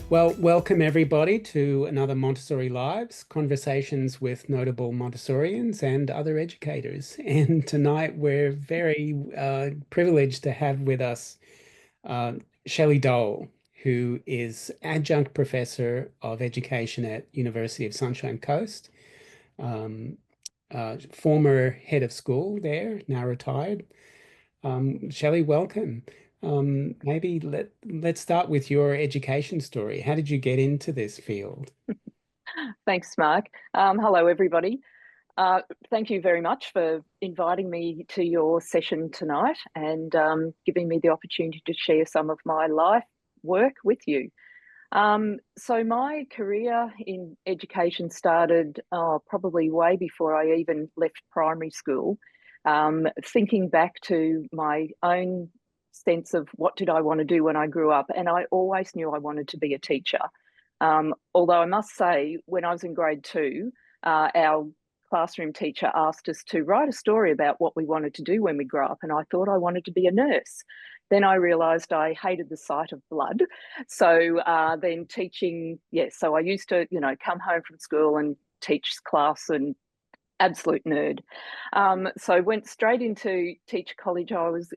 Well, welcome everybody to another Montessori Lives, conversations with notable Montessorians and other educators. And tonight we're very privileged to have with us uh, Shelley Dole, who is adjunct professor of education at University of Sunshine Coast, um, former head of school there, now retired. Shelley, welcome. Maybe let's start with your education story. How did you get into this field? Thanks, Mark. Hello, everybody. Uh, Thank you very much for inviting me to your session tonight and giving me the opportunity to share some of my life work with you. So my career in education started probably way before I even left primary school. Thinking back to my own sense of what did I want to do when I grew up, and I always knew I wanted to be a teacher. Although I must say, when I was in grade two, our classroom teacher asked us to write a story about what we wanted to do when we grow up, and I thought I wanted to be a nurse. Then I realised I hated the sight of blood. So then teaching, yes, so I used to, come home from school and teach class and absolute nerd. So went straight into teacher college.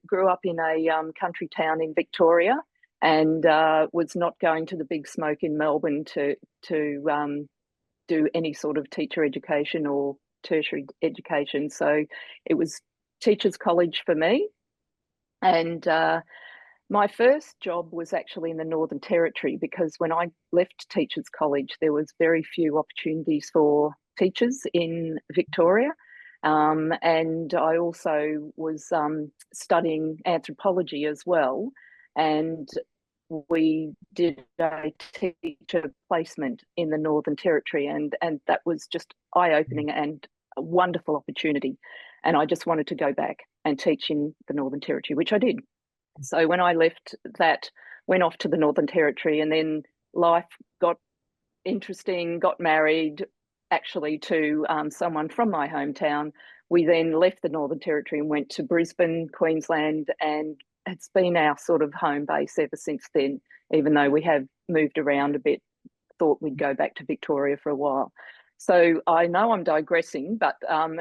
Grew up in a country town in Victoria and was not going to the big smoke in Melbourne to do any sort of teacher education or tertiary education. So it was teachers college for me. And my first job was actually in the Northern Territory because when I left Teachers College, there was very few opportunities for teachers in Victoria. And I also was studying anthropology as well. And we did a teacher placement in the Northern Territory, and that was just eye-opening and a wonderful opportunity. And I just wanted to go back and teach in the Northern Territory, which I did. So when I left that, went off to the Northern Territory, and then life got interesting, got married actually to someone from my hometown. We then left the Northern Territory and went to Brisbane, Queensland, and it's been our sort of home base ever since then, even though we have moved around a bit, thought we'd go back to Victoria for a while. So I know I'm digressing, but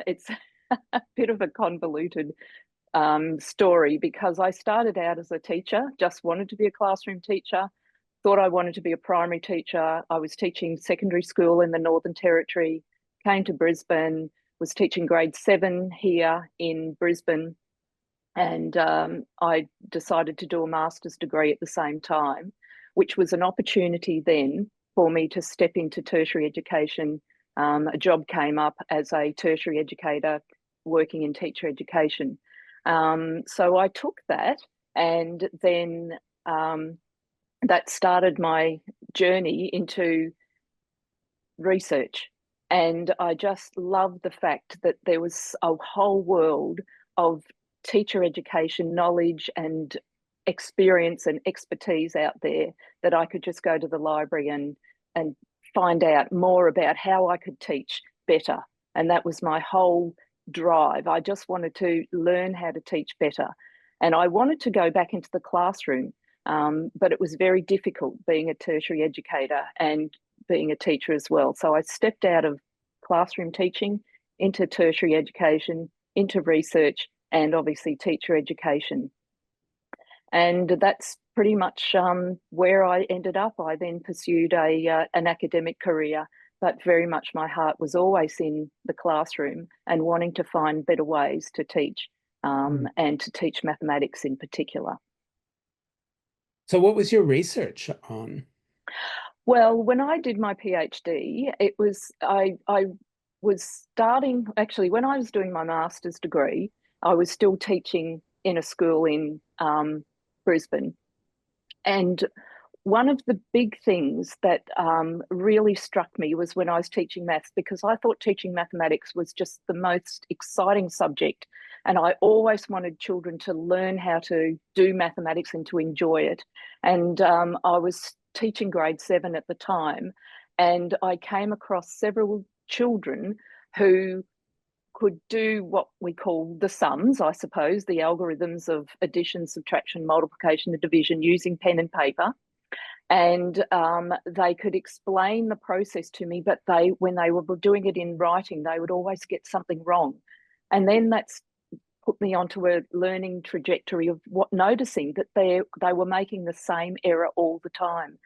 it's a bit of a convoluted story because I started out as a teacher, just wanted to be a classroom teacher, thought I wanted to be a primary teacher. I was teaching secondary school in the Northern Territory, came to Brisbane, was teaching grade 7 here in Brisbane, and I decided to do a master's degree at the same time, which was an opportunity then for me to step into tertiary education. A job came up as a tertiary educator working in teacher education. So I took that, and then that started my journey into research. And I just loved the fact that there was a whole world of teacher education knowledge and experience and expertise out there that I could just go to the library and find out more about how I could teach better. And that was my whole drive. I just wanted to learn how to teach better. And I wanted to go back into the classroom, but it was very difficult being a tertiary educator and being a teacher as well. So I stepped out of classroom teaching into tertiary education, into research, and obviously teacher education. And that's pretty much where I ended up. I then pursued an academic career, but very much my heart was always in the classroom and wanting to find better ways to teach and to teach mathematics in particular. So what was your research on? Well, when I did my PhD, it was I was starting actually when I was doing my master's degree, I was still teaching in a school in Brisbane. And one of the big things that really struck me was when I was teaching maths, because I thought teaching mathematics was just the most exciting subject. And I always wanted children to learn how to do mathematics and to enjoy it. And I was teaching grade 7 at the time, and I came across several children who could do what we call the sums, I suppose, the algorithms of addition, subtraction, multiplication, and division using pen and paper. And they could explain the process to me, but when they were doing it in writing, they would always get something wrong. And then that's put me onto a learning trajectory of noticing that they were making the same error all the time.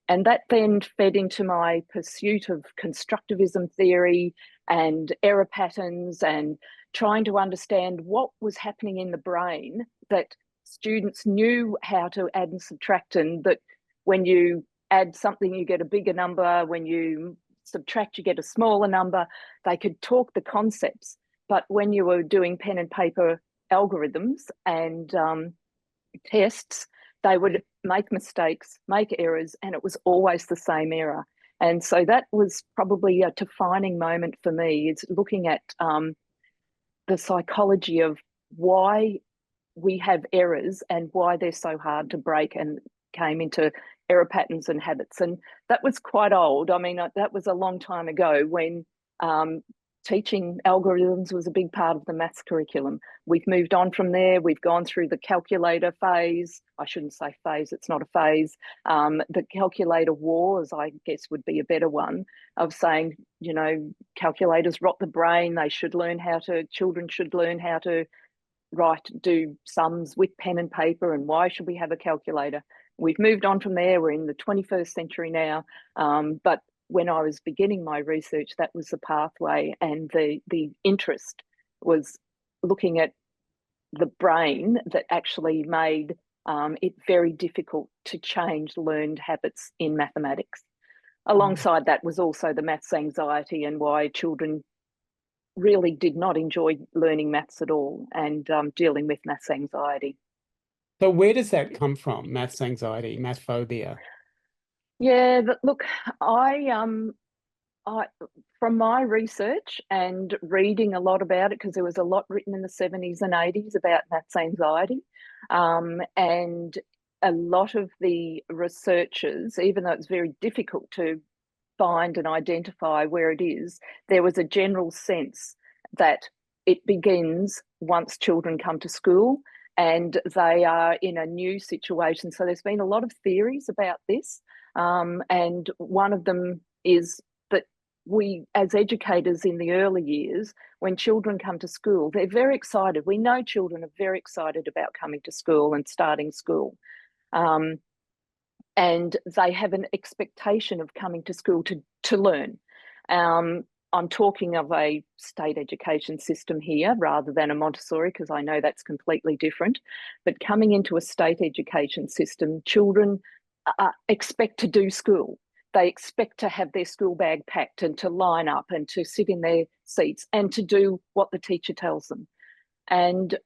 And that then fed into my pursuit of constructivism theory and error patterns and trying to understand what was happening in the brain, that students knew how to add and subtract, and that when you add something, you get a bigger number. When you subtract, you get a smaller number. They could talk the concepts. But when you were doing pen and paper algorithms and tests, they would make mistakes, make errors, and it was always the same error. And so that was probably a defining moment for me, is looking at the psychology of why we have errors and why they're so hard to break, and came into error patterns and habits. And that was quite old. I mean, that was a long time ago when teaching algorithms was a big part of the maths curriculum. We've moved on from there. We've gone through the calculator phase. I shouldn't say phase, it's not a phase. The calculator wars, I guess, would be a better one, of saying, you know, calculators rot the brain. Children should learn how to do sums with pen and paper, and why should we have a calculator? We've moved on from there. We're in the 21st century now. But when I was beginning my research, that was the pathway, and the interest was looking at the brain that actually made it very difficult to change learned habits in mathematics. Alongside that was also the maths anxiety, and why children really did not enjoy learning maths at all, and dealing with maths anxiety. So where does that come from? Maths anxiety, math phobia? Yeah, but look, I from my research and reading a lot about it, because there was a lot written in the 70s and 80s about maths anxiety, and a lot of the researchers, even though it's very difficult to find and identify where it is, there was a general sense that it begins once children come to school and they are in a new situation. So there's been a lot of theories about this. And one of them is that we, as educators in the early years, when children come to school, they're very excited. We know children are very excited about coming to school and starting school. And they have an expectation of coming to school to learn. I'm talking of a state education system here rather than a Montessori, because I know that's completely different. But coming into a state education system, children expect to do school. They expect to have their school bag packed and to line up and to sit in their seats and to do what the teacher tells them. And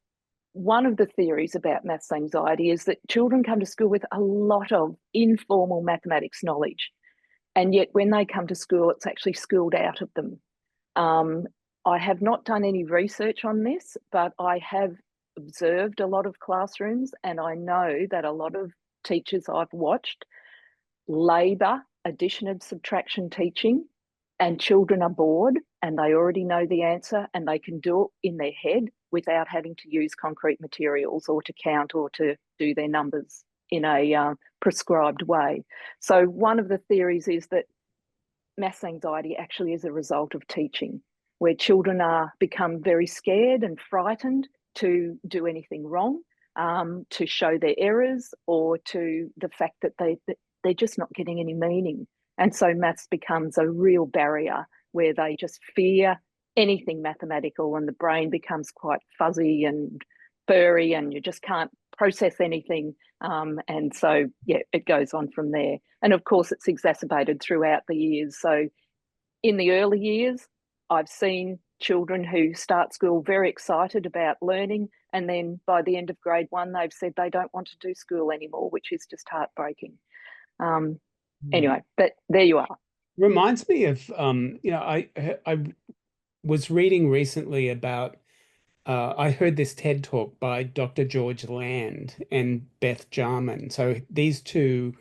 one of the theories about maths anxiety is that children come to school with a lot of informal mathematics knowledge. And yet when they come to school, it's actually schooled out of them. I have not done any research on this, but I have observed a lot of classrooms, and I know that a lot of teachers I've watched labour addition and subtraction teaching, and children are bored and they already know the answer and they can do it in their head without having to use concrete materials or to count or to do their numbers in a prescribed way. So one of the theories is that maths anxiety actually is a result of teaching, where children become very scared and frightened to do anything wrong, to show their errors, or to the fact that they're just not getting any meaning. And so maths becomes a real barrier where they just fear anything mathematical, and the brain becomes quite fuzzy and furry, and you just can't process anything. And so, yeah, it goes on from there. And of course, it's exacerbated throughout the years. So in the early years, I've seen children who start school very excited about learning, and then by the end of grade 1, they've said they don't want to do school anymore, which is just heartbreaking. Anyway, but there you are. Reminds me of I was reading recently about I heard this TED talk by Dr. George Land and Beth Jarman. So these two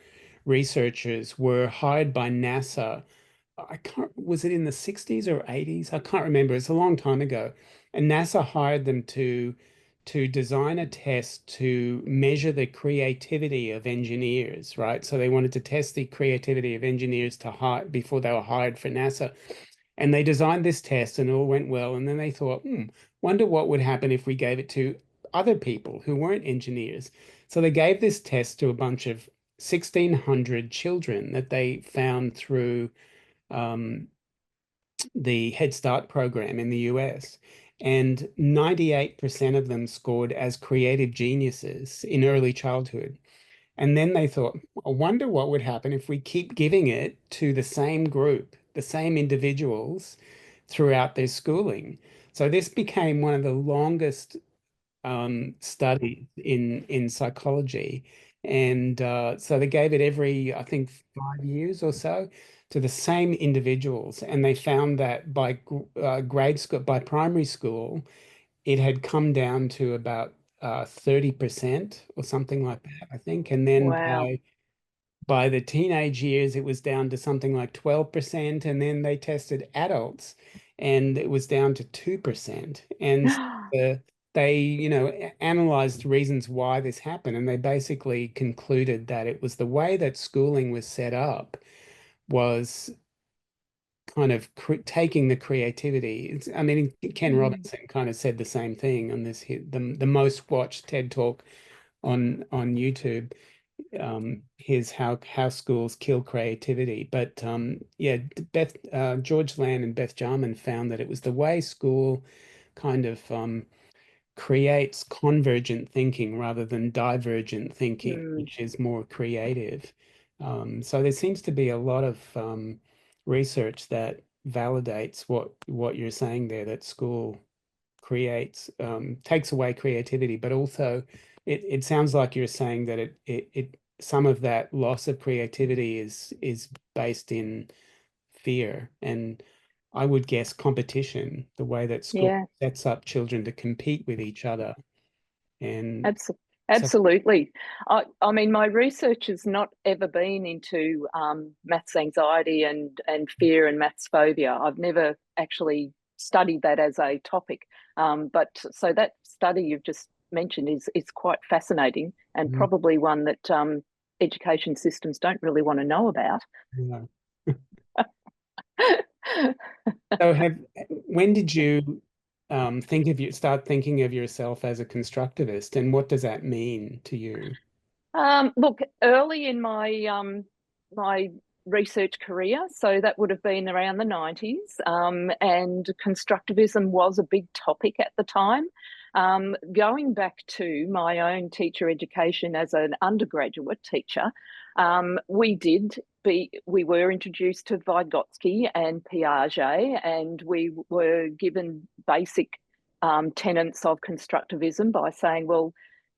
researchers were hired by NASA. I can't, was it in the 60s or 80s? I can't remember. It's a long time ago. And NASA hired them to design a test to measure the creativity of engineers, right? So they wanted to test the creativity of engineers to hire before they were hired for NASA. And they designed this test and it all went well. And then they thought, wonder what would happen if we gave it to other people who weren't engineers. So they gave this test to a bunch of 1,600 children that they found through um, the Head Start program in the US. And 98% of them scored as creative geniuses in early childhood. And then they thought, I wonder what would happen if we keep giving it to the same group, the same individuals throughout their schooling. So this became one of the longest studies in psychology. And so they gave it every, I think, 5 years or so to the same individuals. And they found that by grade school, by primary school, it had come down to about 30% or something like that, I think. And then Wow. by the teenage years, it was down to something like 12%. And then they tested adults and it was down to 2%. And they, analyzed reasons why this happened. And they basically concluded that it was the way that schooling was set up was kind of taking the creativity. I mean, Ken Mm, Robinson kind of said the same thing on this, the most watched TED Talk on YouTube. His how schools kill creativity. But yeah, George Land and Beth Jarman found that it was the way school kind of creates convergent thinking rather than divergent thinking, mm, which is more creative. So there seems to be a lot of research that validates what you're saying there, that school creates takes away creativity, but also it sounds like you're saying that it some of that loss of creativity is based in fear, and I would guess competition, the way that school yeah. sets up children to compete with each other. And Abso- so, Absolutely. I mean, my research has not ever been into maths anxiety and fear and maths phobia. I've never actually studied that as a topic. But so that study you've just mentioned is quite fascinating and mm, probably one that education systems don't really want to know about. yeah. So when did you start thinking of yourself as a constructivist, and what does that mean to you? Look, early in my research career, so that would have been around the 90s, and constructivism was a big topic at the time. Going back to my own teacher education as an undergraduate teacher, we were introduced to Vygotsky and Piaget, and we were given basic tenets of constructivism by saying, well,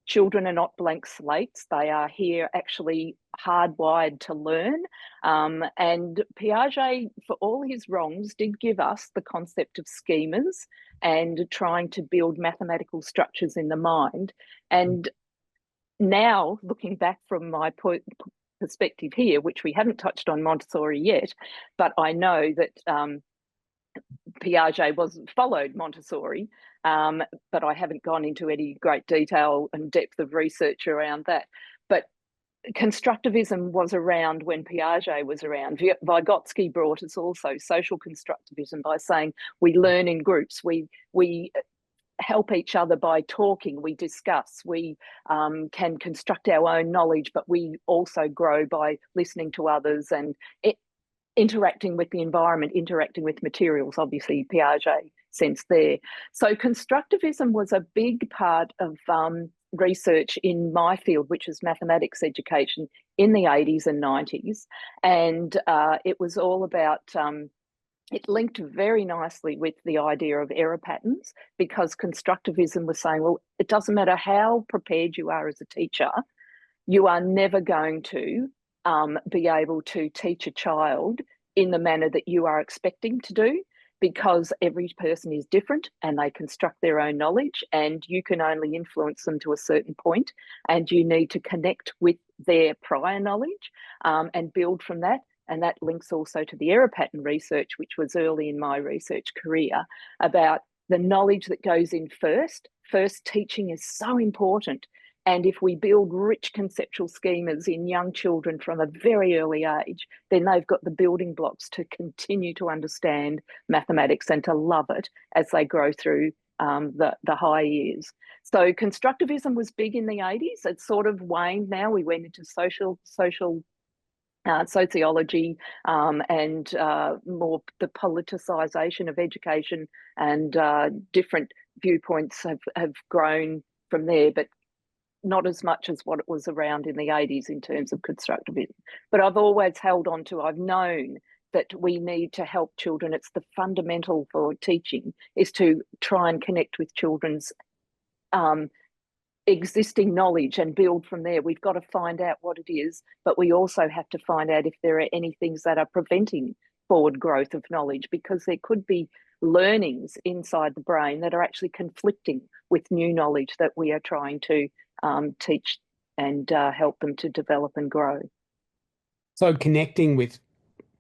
children are not blank slates. They are here actually hardwired to learn. And Piaget, for all his wrongs, did give us the concept of schemas and trying to build mathematical structures in the mind. And now, looking back from my perspective here, which we haven't touched on Montessori yet, but I know that Piaget was followed Montessori, but I haven't gone into any great detail and depth of research around that. But constructivism was around when Piaget was around. Vygotsky brought us also social constructivism by saying we learn in groups, we help each other by talking, we discuss, we can construct our own knowledge, but we also grow by listening to others and interacting with the environment, interacting with materials, obviously Piaget sense there. So constructivism was a big part of research in my field, which is mathematics education in the 80s and 90s. And it was all about, it linked very nicely with the idea of error patterns, because constructivism was saying, well, it doesn't matter how prepared you are as a teacher, you are never going to be able to teach a child in the manner that you are expecting to do, because every person is different and they construct their own knowledge, and you can only influence them to a certain point, and you need to connect with their prior knowledge and build from that. And that links also to the error pattern research, which was early in my research career, about the knowledge that goes in first first teaching is so important. And if we build rich conceptual schemas in young children from a very early age, then they've got the building blocks to continue to understand mathematics and to love it as they grow through the high years. So constructivism was big in the 80s. It's sort of waned now. We went into sociology and more the politicisation of education, and different viewpoints have grown from there, but not as much as what it was around in the 80s in terms of constructivism. But I've always held on to, I've known that we need to help children. It's the fundamental for teaching, is to try and connect with children's existing knowledge and build from there. We've got to find out what it is, but we also have to find out if there are any things that are preventing forward growth of knowledge, because there could be learnings inside the brain that are actually conflicting with new knowledge that we are trying to teach and help them to develop and grow. So connecting with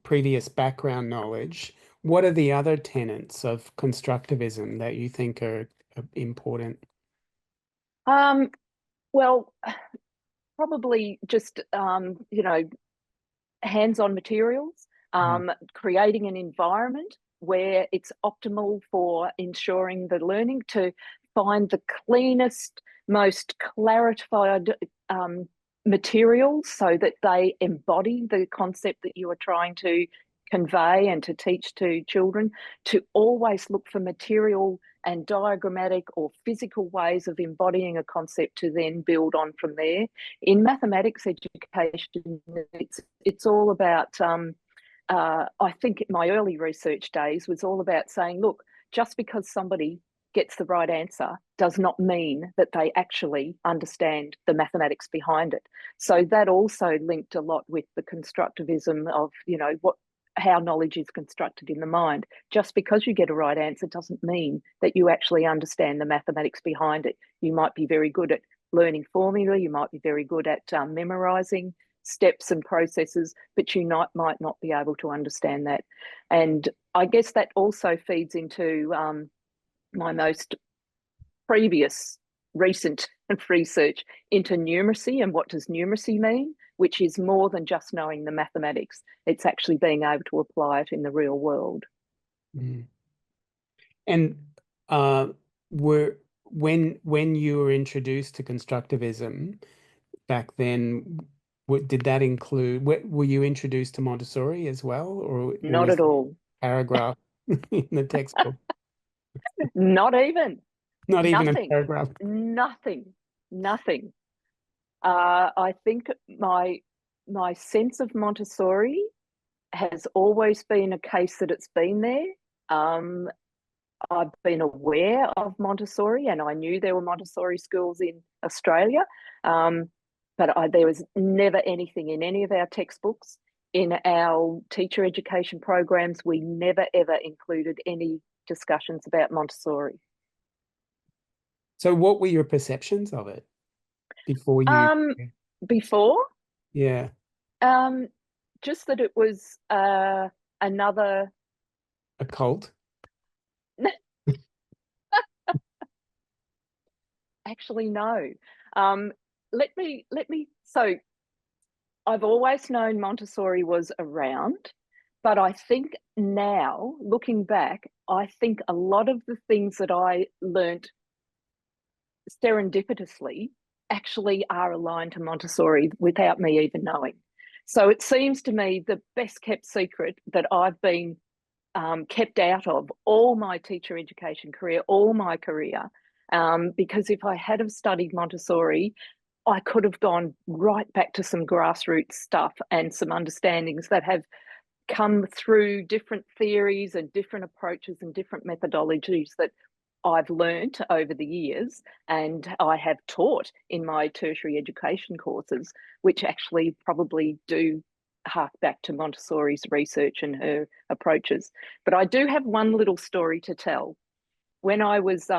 previous background knowledge, what are the other tenets of constructivism that you think are important? Well, probably just, hands-on materials, creating an environment where it's optimal for ensuring the learning, to find the cleanest, most clarified materials so that they embody the concept that you are trying to convey and to teach to children, to always look for material and diagrammatic or physical ways of embodying a concept to then build on from there. In mathematics education, it's all about, I think my early research days was all about saying, look, just because somebody gets the right answer does not mean that they actually understand the mathematics behind it. So that also linked a lot with the constructivism of, how knowledge is constructed in the mind. Just because you get a right answer doesn't mean that you actually understand the mathematics behind it. You might be very good at learning formula, you might be very good at memorizing steps and processes, but you might not be able to understand that. And I guess that also feeds into my most previous recent research into numeracy and what does numeracy mean, which is more than just knowing the mathematics. It's actually being able to apply it in the real world. Mm. And when you were introduced to constructivism back then, did that include, were you introduced to Montessori as well, or Not was at all. paragraph in the textbook? Not even. Not even a Nothing. paragraph. Nothing. I think my sense of Montessori has always been a case that it's been there. I've been aware of Montessori, and I knew there were Montessori schools in Australia, but there was never anything in any of our textbooks. In our teacher education programs, we never ever included any discussions about Montessori. So what were your perceptions of it before you? Before? Yeah. Just that it was another... A cult? Actually, no. So I've always known Montessori was around, but I think now, looking back, I think a lot of the things that I learnt serendipitously actually are aligned to Montessori without me even knowing. So it seems to me the best kept secret that I've been kept out of all my teacher education career, all my career, because if I had have studied Montessori, I could have gone right back to some grassroots stuff and some understandings that have come through different theories and different approaches and different methodologies that I've learnt over the years, and I have taught in my tertiary education courses, which actually probably do hark back to Montessori's research and her approaches. But I do have one little story to tell. When I was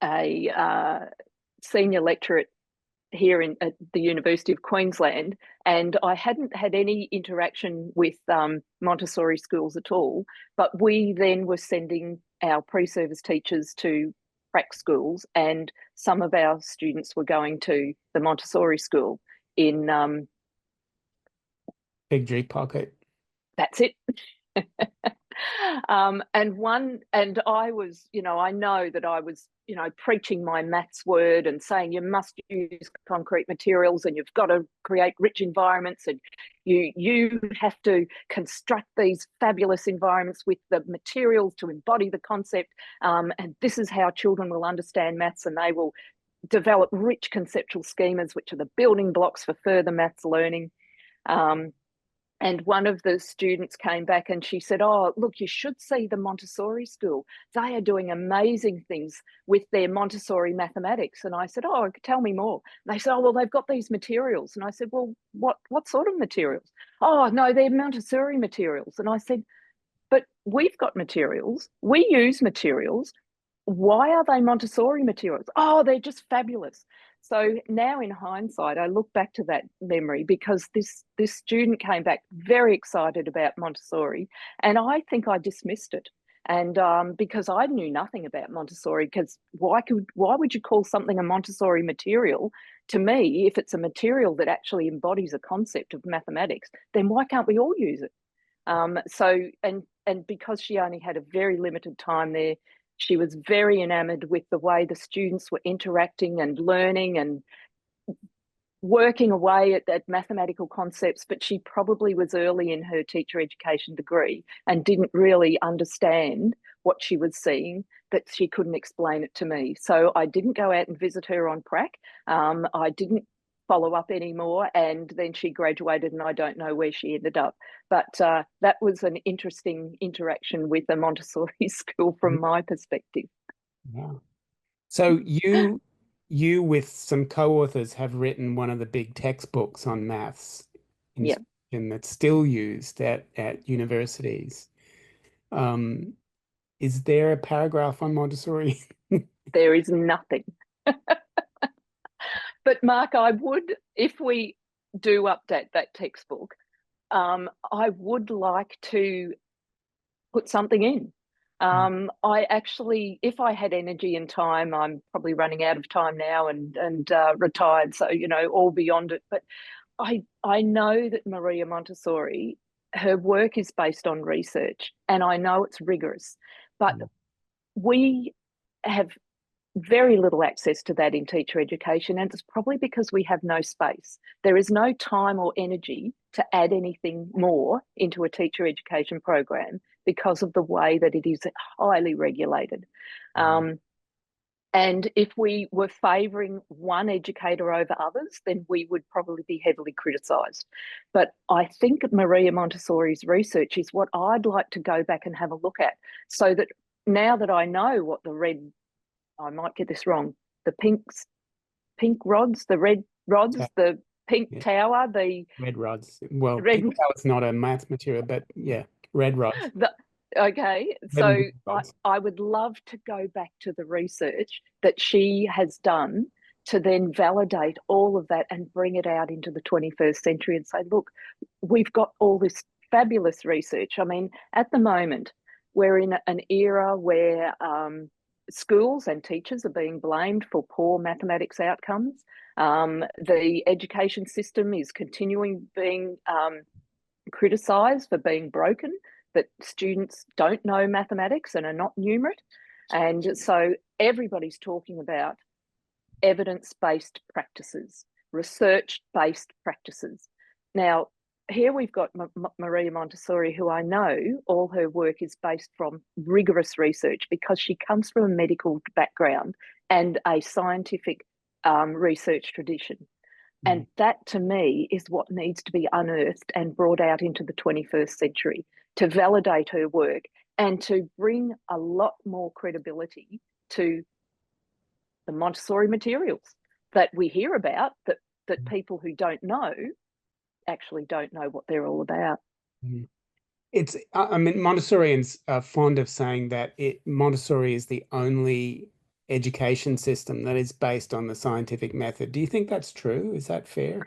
a senior lecturer here at the University of Queensland, and I hadn't had any interaction with Montessori schools at all, but we then were sending our pre-service teachers to prac schools, and some of our students were going to the Montessori school in Big G pocket. that's it. And I was, I know that I was, preaching my maths word and saying you must use concrete materials and you've got to create rich environments and you have to construct these fabulous environments with the materials to embody the concept. And this is how children will understand maths, and they will develop rich conceptual schemas, which are the building blocks for further maths learning. And one of the students came back and she said, "Oh, look, you should see the Montessori school. They are doing amazing things with their Montessori mathematics." And I said, "Oh, tell me more." And they said, "Oh, well, they've got these materials." And I said, "Well, what sort of materials?" "Oh, no, they're Montessori materials." And I said, "But we've got materials. We use materials. Why are they Montessori materials?" "Oh, they're just fabulous." So now in hindsight, I look back to that memory because this student came back very excited about Montessori, and I think I dismissed it. And because I knew nothing about Montessori, because why would you call something a Montessori material? To me, if it's a material that actually embodies a concept of mathematics, then why can't we all use it? And because she only had a very limited time there, she was very enamored with the way the students were interacting and learning and working away at mathematical concepts, but she probably was early in her teacher education degree and didn't really understand what she was seeing, that she couldn't explain it to me. So I didn't go out and visit her on prac. I didn't follow up anymore, and then she graduated and I don't know where she ended up. But that was an interesting interaction with a Montessori school from my perspective. Wow. So you with some co-authors have written one of the big textbooks on maths Yeah, instruction that's still used at universities. Um, is there a paragraph on Montessori? there is nothing. But Mark, I would, if we do update that textbook, I would like to put something in. I actually, if I had energy and time, I'm probably running out of time now and retired, so all beyond it. But I know that Maria Montessori, her work is based on research, and I know it's rigorous, but we have very little access to that in teacher education, and it's probably because we have no space. There is no time or energy to add anything more into a teacher education program because of the way that it is highly regulated. And if we were favouring one educator over others, then we would probably be heavily criticised. But I think Maria Montessori's research is what I'd like to go back and have a look at, so that now that I know what I might get this wrong, the pink rods, the red rods, the pink Yeah. tower, the Red rods. Well, red. pink is not a math material, but yeah, red rods. Okay, Red and so blue rods. I would love to go back to the research that she has done to then validate all of that and bring it out into the 21st century and say, look, we've got all this fabulous research. I mean, at the moment, we're in an era where schools and teachers are being blamed for poor mathematics outcomes. The education system is continuing being criticised for being broken, that students don't know mathematics and are not numerate. And so everybody's talking about evidence-based practices, research-based practices. Now, here we've got Maria Montessori, who I know all her work is based from rigorous research because she comes from a medical background and a scientific research tradition. And that, to me, is what needs to be unearthed and brought out into the 21st century to validate her work and to bring a lot more credibility to the Montessori materials that we hear about, that people who don't know actually don't know what they're all about. I mean, Montessorians are fond of saying that Montessori is the only education system that is based on the scientific method. Do you think that's true? Is that fair?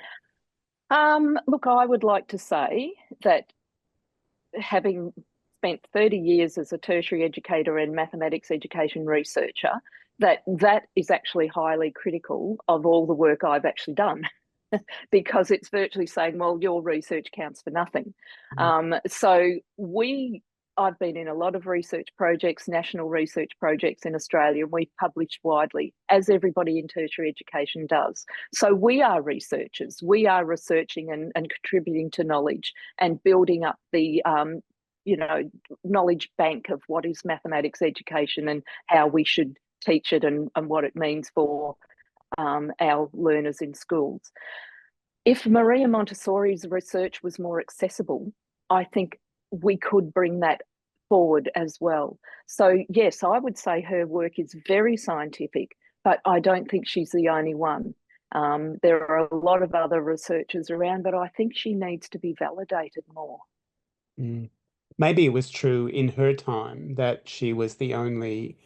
Look, I would like to say that having spent 30 years as a tertiary educator and mathematics education researcher, that is actually highly critical of all the work I've actually done. Because it's virtually saying, well, your research counts for nothing. So I've been in a lot of research projects, national research projects in Australia, and we've published widely, as everybody in tertiary education does. So we are researchers. We are researching and contributing to knowledge and building up the knowledge bank of what is mathematics education and how we should teach it and what it means for our learners in schools. If Maria Montessori's research was more accessible, I think we could bring that forward as well. So yes, I would say her work is very scientific, but I don't think she's the only one. There are a lot of other researchers around, but I think she needs to be validated more. Maybe it was true in her time that she was the only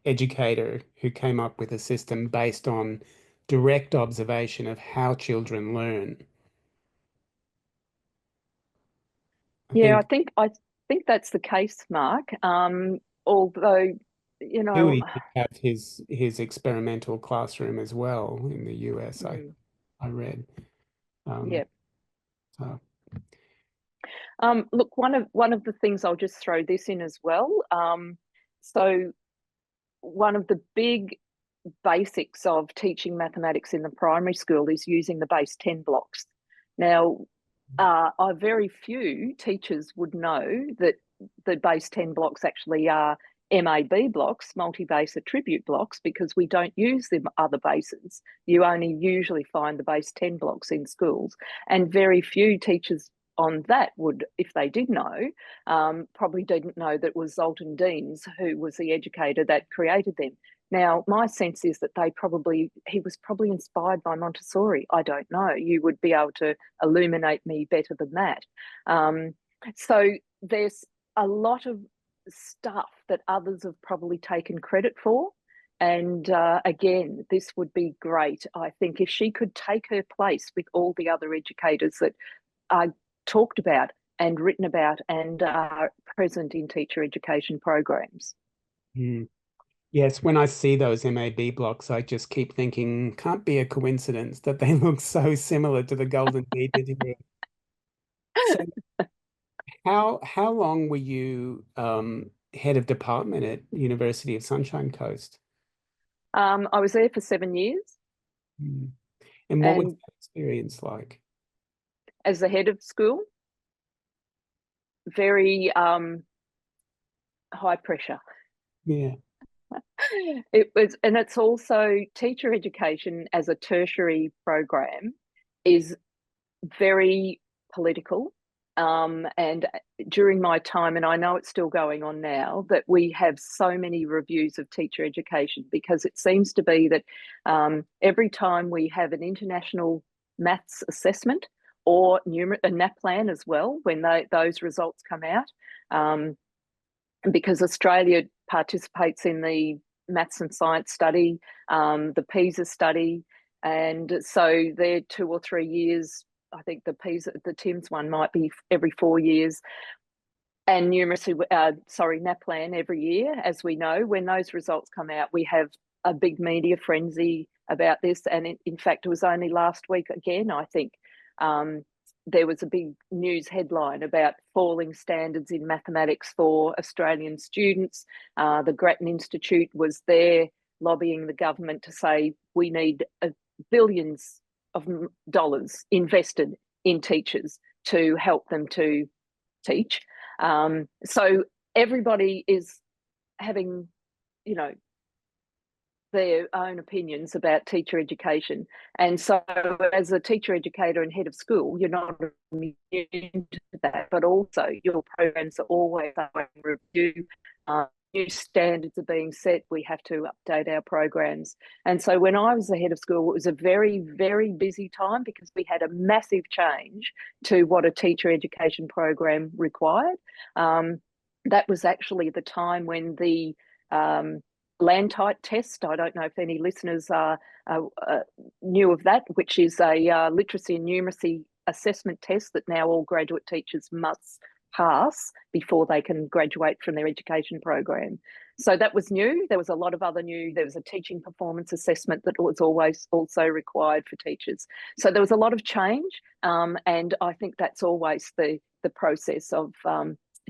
educator who came up with a system based on direct observation of how children learn. Yeah, I think that's the case, Mark. Although, Dewey did have his experimental classroom as well in the US, I read. Yeah. So. Look, one of the things, I'll just throw this in as well. So one of the big basics of teaching mathematics in the primary school is using the base 10 blocks. Now, very few teachers would know that the base 10 blocks actually are MAB blocks, multi-base attribute blocks, because we don't use the other bases. You only usually find the base 10 blocks in schools, and very few teachers on that would, if they did know, probably didn't know that it was Zoltan Deans who was the educator that created them. Now, my sense is that he was probably inspired by Montessori. I don't know. You would be able to illuminate me better than that. So there's a lot of stuff that others have probably taken credit for. And again, this would be great. I think if she could take her place with all the other educators that are talked about and written about and are present in teacher education programs. Yes, when I see those MAB blocks, I just keep thinking, can't be a coincidence that they look so similar to the Golden Media degree. So how long were you head of department at University of Sunshine Coast? I was there for 7 years. And what was that experience like? As the head of school, very high pressure. Yeah. It was, and it's also teacher education as a tertiary program is very political. And during my time, and I know it's still going on now, that we have so many reviews of teacher education, because it seems to be that every time we have an international maths assessment or a NAPLAN as well, when those results come out, because Australia participates in the maths and science study, the PISA study, and so they're 2 or 3 years. I think the TIMS one might be every 4 years, and NAPLAN every year. As we know, when those results come out, we have a big media frenzy about this. And in fact, it was only last week again, I think, there was a big news headline about falling standards in mathematics for Australian students. The Grattan Institute was there lobbying the government to say we need billions of dollars invested in teachers to help them to teach. So everybody is having, their own opinions about teacher education. And so as a teacher educator and head of school, you're not immune to that, but also your programs are always under review. New standards are being set. We have to update our programs. And so when I was the head of school, it was a very, very busy time, because we had a massive change to what a teacher education program required. That was actually the time when the Landtight test, I don't know if any listeners knew of that, which is a literacy and numeracy assessment test that now all graduate teachers must pass before they can graduate from their education program. So that was new. There was a lot of other new. There was a teaching performance assessment that was always also required for teachers. So there was a lot of change, and I think that's always the process of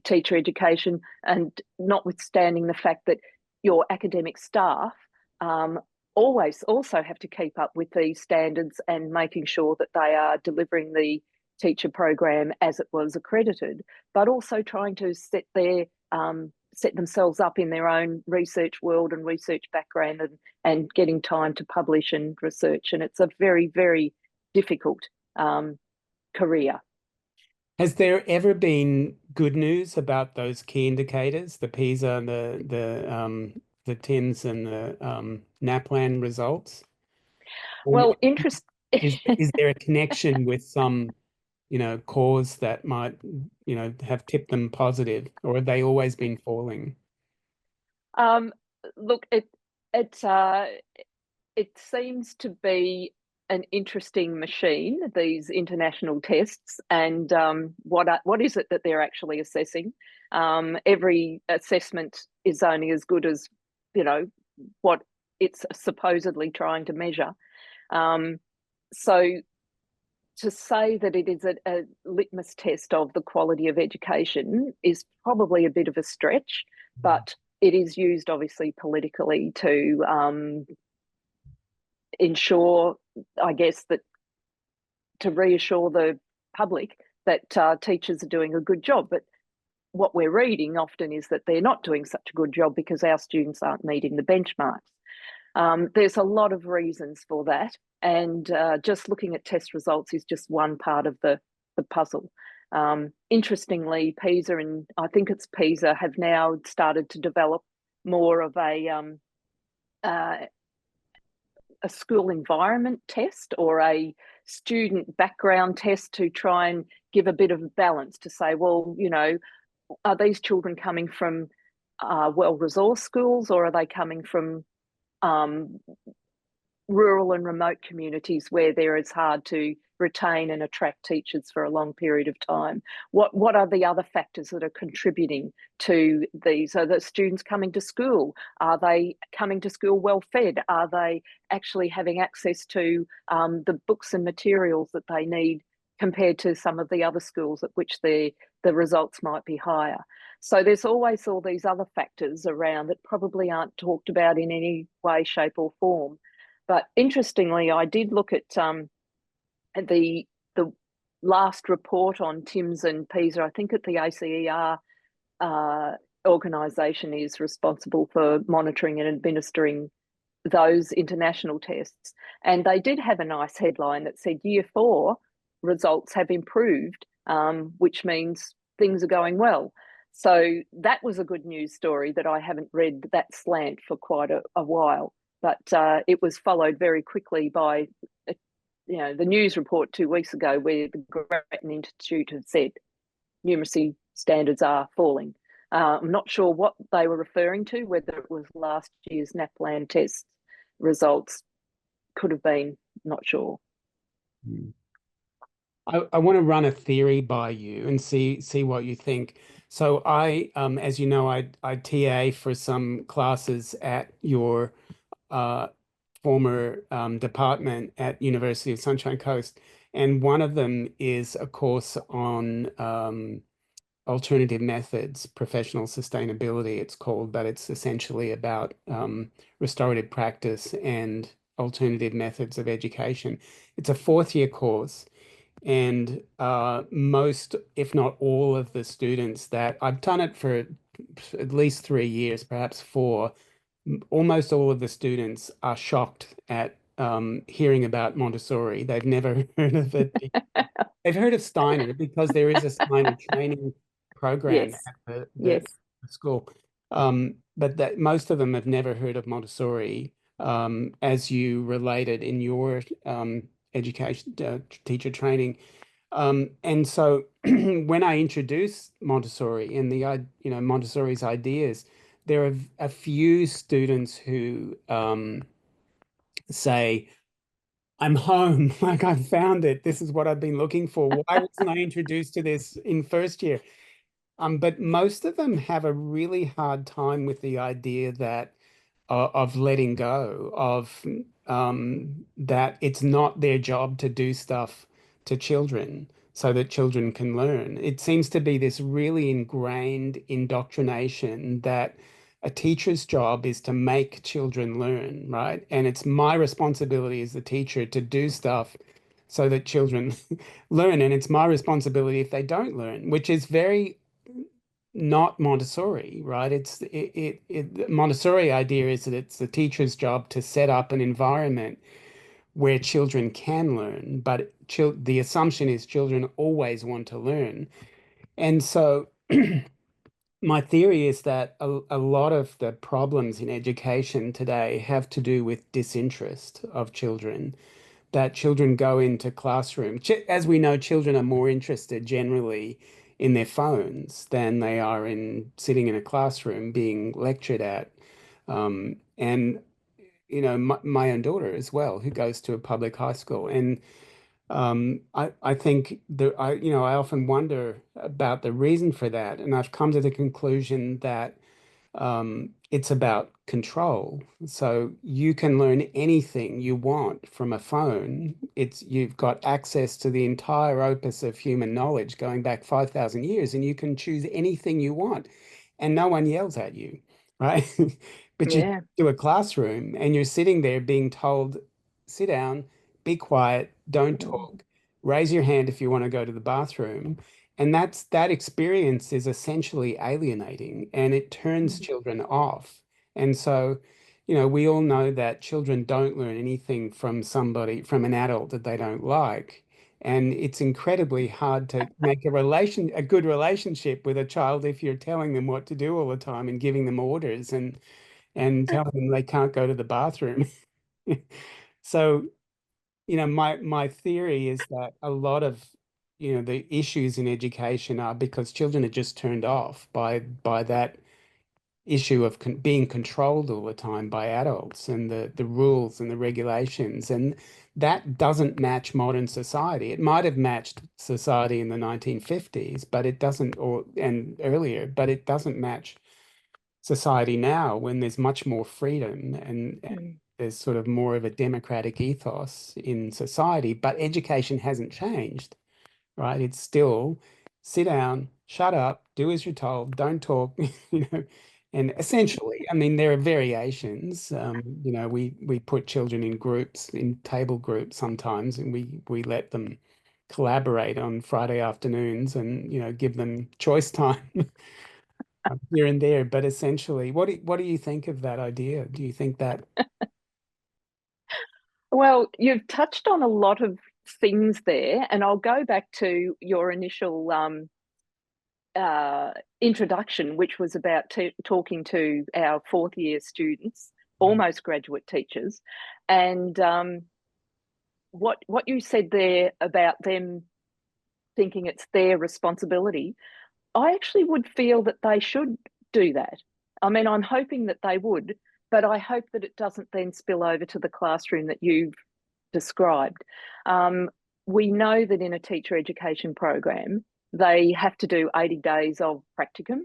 teacher education. And notwithstanding the fact that your academic staff always also have to keep up with these standards and making sure that they are delivering the teacher program as it was accredited, but also trying to set themselves up in their own research world and research background, and getting time to publish and research. And it's a very, very difficult career. Has there ever been good news about those key indicators, the PISA, the TIMS, and the NAPLAN results? Or Well, interest. is there a connection with some, cause that might, have tipped them positive, or have they always been falling? um, Look, it seems to be an interesting machine, these international tests, and what is it that they're actually assessing? Every assessment is only as good as what it's supposedly trying to measure. So to say that it is a litmus test of the quality of education is probably a bit of a stretch, but it is used obviously politically to ensure, I guess, that to reassure the public that teachers are doing a good job. But what we're reading often is that they're not doing such a good job because our students aren't meeting the benchmarks. There's a lot of reasons for that, and just looking at test results is just one part of the puzzle. Interestingly, PISA, and I think it's PISA, have now started to develop more of a school environment test or a student background test to try and give a bit of balance, to say, well, are these children coming from well-resourced schools, or are they coming from rural and remote communities where there is hard to retain and attract teachers for a long period of time? What are the other factors that are contributing to these? Are the students coming to school? Are they coming to school well fed? Are they actually having access to the books and materials that they need compared to some of the other schools at which the results might be higher? So there's always all these other factors around that probably aren't talked about in any way, shape, or form. But interestingly, I did look at the last report on TIMS and PISA. I think that the ACER organisation is responsible for monitoring and administering those international tests. And they did have a nice headline that said Year 4 results have improved, which means things are going well. So that was a good news story that I haven't read that slant for quite a while. But it was followed very quickly by, the news report 2 weeks ago where the Grattan Institute had said numeracy standards are falling. I'm not sure what they were referring to, whether it was last year's NAPLAN test results. Could have been, not sure. I want to run a theory by you and see what you think. So as you know, I TA for some classes at your former department at University of Sunshine Coast, and one of them is a course on alternative methods, professional sustainability, it's called, but it's essentially about restorative practice and alternative methods of education. It's a 4th-year course, and most, if not all, of the students that I've done it for at least 3 years, perhaps 4, almost all of the students are shocked at hearing about Montessori. They've never heard of it. They've heard of Steiner because there is a Steiner training program Yes, at the yes. school. But that most of them have never heard of Montessori, as you related in your education teacher training. And so when I introduce Montessori and Montessori's ideas, there are a few students who say, I'm home, like I found it. This is what I've been looking for. Why wasn't I introduced to this in 1st year? But most of them have a really hard time with the idea that of letting go of that it's not their job to do stuff to children so that children can learn. It seems to be this really ingrained indoctrination that a teacher's job is to make children learn, right? And it's my responsibility as the teacher to do stuff so that children learn. And it's my responsibility if they don't learn, which is very not Montessori, right? The Montessori idea is that it's the teacher's job to set up an environment where children can learn, but the assumption is children always want to learn. And so my theory is that a lot of the problems in education today have to do with disinterest of children, that children go into classroom. As we know, children are more interested generally in their phones than they are in sitting in a classroom being lectured at. And my own daughter as well, who goes to a public high school, and I think I often wonder about the reason for that, and I've come to the conclusion that it's about control. So you can learn anything you want from a phone. You've got access to the entire opus of human knowledge going back 5,000 years, and you can choose anything you want, and no one yells at you, right? But you Yeah. do a classroom and you're sitting there being told, sit down, be quiet, don't talk, raise your hand if you want to go to the bathroom. And that experience is essentially alienating and it turns Mm. children off. And so, we all know that children don't learn anything from an adult that they don't like. And it's incredibly hard to make a good relationship with a child if you're telling them what to do all the time and giving them orders and telling them they can't go to the bathroom. So, my theory is that a lot of, the issues in education are because children are just turned off by that issue of being controlled all the time by adults and the rules and the regulations. And that doesn't match modern society. It might have matched society in the 1950s, but it doesn't, and earlier, but it doesn't match society now when there's much more freedom and Mm. there's sort of more of a democratic ethos in society, but education hasn't changed, right? It's still sit down, shut up, do as you're told, don't talk, you know. And essentially, I mean, there are variations. We put children in groups, in table groups sometimes, and we let them collaborate on Friday afternoons and, give them choice time here and there. But essentially, what do you think of that idea? Do you think that? Well, you've touched on a lot of things there, and I'll go back to your initial uh, introduction, which was about talking to our fourth year students, Mm, almost graduate teachers, and what you said there about them thinking it's their responsibility. I actually would feel that they should do that. I mean, I'm hoping that they would, but I hope that it doesn't then spill over to the classroom that you've described. Um, we know that in a teacher education program, they have to do 80 days of practicum,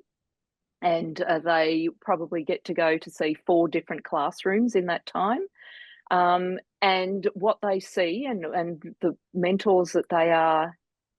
and they probably get to go to see 4 different classrooms in that time. And what they see and the mentors that they are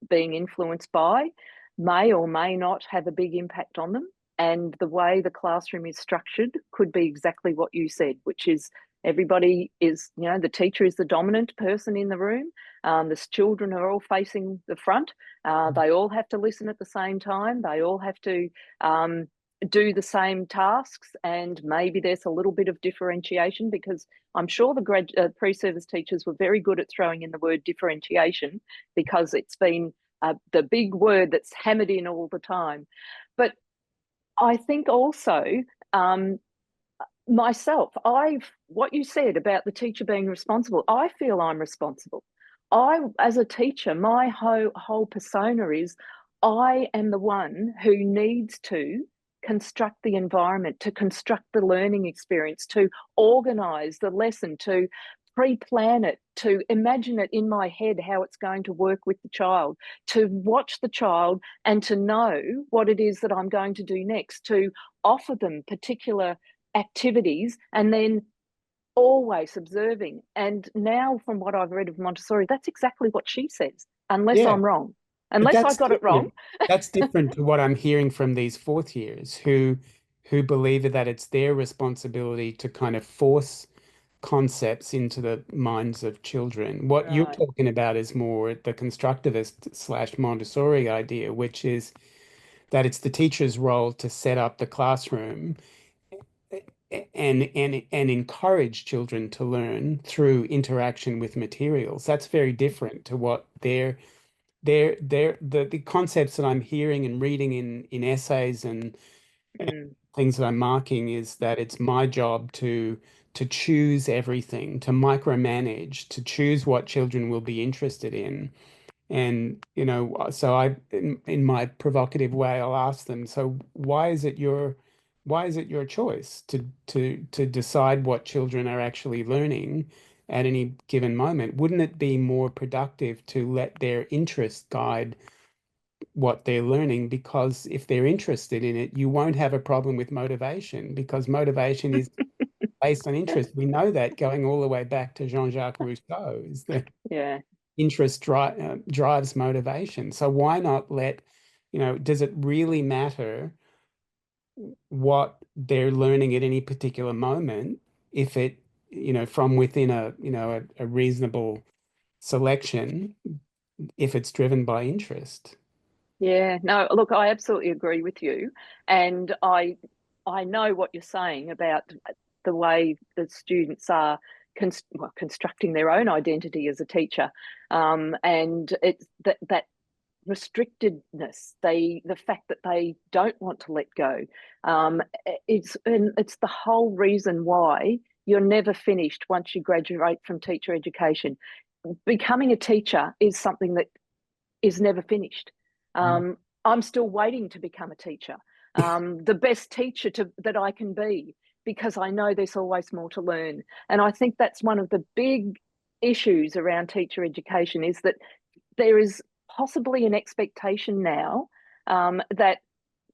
being influenced by may or may not have a big impact on them. And the way the classroom is structured could be exactly what you said, which is everybody is, the teacher is the dominant person in the room. The children are all facing the front. They all have to listen at the same time. They all have to um, do the same tasks. And maybe there's a little bit of differentiation because I'm sure the pre-service teachers were very good at throwing in the word differentiation because it's been the big word that's hammered in all the time. But I think also um, myself, what you said about the teacher being responsible, I feel I'm responsible. As a teacher, my whole persona is I am the one who needs to construct the environment, to construct the learning experience, to organize the lesson, to pre-plan it, to imagine it in my head how it's going to work with the child, to watch the child and to know what it is that I'm going to do next, to offer them particular activities and then always observing. And now, from what I've read of Montessori, that's exactly what she says, unless Yeah, I'm wrong, but unless I that's got it wrong. different. That's different to what I'm hearing from these fourth years who believe that it's their responsibility to kind of force concepts into the minds of children. What you're Right. talking about is more the constructivist slash Montessori idea, which is that it's the teacher's role to set up the classroom and encourage children to learn through interaction with materials. That's very different to what the concepts that I'm hearing and reading in essays and Mm, things that I'm marking is that it's my job to choose everything, to micromanage, to choose what children will be interested in. And, so in my provocative way, I'll ask them, so why is it your choice to decide what children are actually learning at any given moment? Wouldn't it be more productive to let their interest guide what they're learning? Because if they're interested in it, you won't have a problem with motivation because motivation is based on interest. We know that going all the way back to Jean-Jacques Rousseau is that yeah. interest drives motivation. So why not does it really matter what they're learning at any particular moment if it, from within a reasonable selection, if it's driven by interest? Yeah, no, look, I absolutely agree with you. And I know what you're saying about the way the students are constructing their own identity as a teacher. And it's that restrictedness, the fact that they don't want to let go. It's the whole reason why you're never finished once you graduate from teacher education. Becoming a teacher is something that is never finished. Mm. I'm still waiting to become a teacher, the best teacher that I can be, because I know there's always more to learn. And I think that's one of the big issues around teacher education is that there is possibly an expectation now that